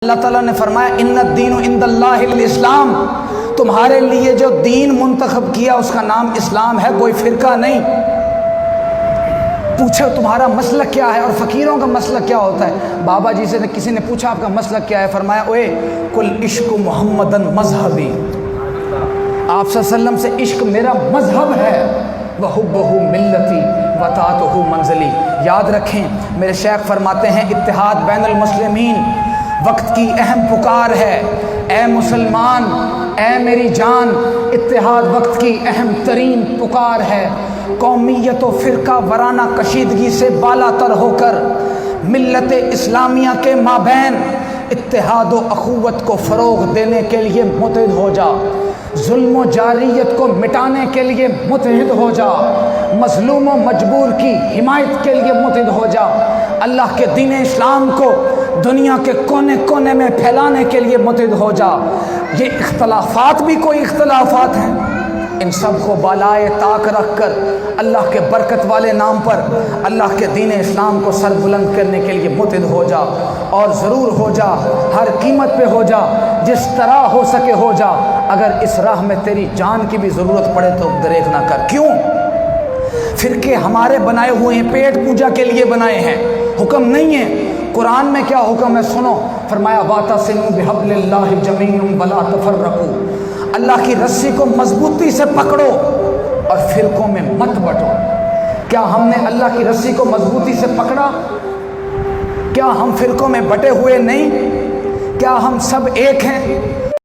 اللہ تعالیٰ نے فرمایا ان الدین عند اللہ الاسلام، تمہارے لیے جو دین منتخب کیا اس کا نام اسلام ہے، کوئی فرقہ نہیں۔ پوچھو تمہارا مسلک کیا ہے، اور فقیروں کا مسلک کیا ہوتا ہے؟ بابا جی سے کسی نے پوچھا آپ کا مسلک کیا ہے، فرمایا اوے کل عشق محمدن مذہبی، آپ صلی اللہ علیہ وسلم سے عشق میرا مذہب ہے، وحبہ ملتی وطاعتہ منزلی۔ یاد رکھیں میرے شیخ فرماتے ہیں اتحاد بین المسلمین وقت کی اہم پکار ہے، اے مسلمان اے میری جان، اتحاد وقت کی اہم ترین پکار ہے۔ قومیت و فرقہ ورانہ کشیدگی سے بالا تر ہو کر ملت اسلامیہ کے مابین اتحاد و اخوت کو فروغ دینے کے لیے متحد ہو جا، ظلم و جاریت کو مٹانے کے لیے متحد ہو جا، مظلوم و مجبور کی حمایت کے لیے متحد ہو جا، اللہ کے دین اسلام کو دنیا کے کونے کونے میں پھیلانے کے لیے متحد ہو جا۔ یہ اختلافات بھی کوئی اختلافات ہیں، ان سب کو بالائے طاق رکھ کر اللہ کے برکت والے نام پر اللہ کے دین اسلام کو سر بلند کرنے کے لیے متحد ہو جا، اور ضرور ہو جا، ہر قیمت پہ ہو جا، جس طرح ہو سکے ہو جا۔ اگر اس راہ میں تیری جان کی بھی ضرورت پڑے تو دریغ نہ کر۔ کیوں؟ فرقے ہمارے بنائے ہوئے ہیں، پیٹ پوجا کے لیے بنائے ہیں، حکم نہیں ہے۔ قرآن میں کیا حکم ہے سنو، فرمایا وَاعْتَصِمُوا بِحَبْلِ اللَّهِ جَمِيعًا وَلَا تَفَرَّقُوا، اللہ کی رسی کو مضبوطی سے پکڑو اور فرقوں میں مت بٹو۔ کیا ہم نے اللہ کی رسی کو مضبوطی سے پکڑا؟ کیا ہم فرقوں میں بٹے ہوئے نہیں؟ کیا ہم سب ایک ہیں؟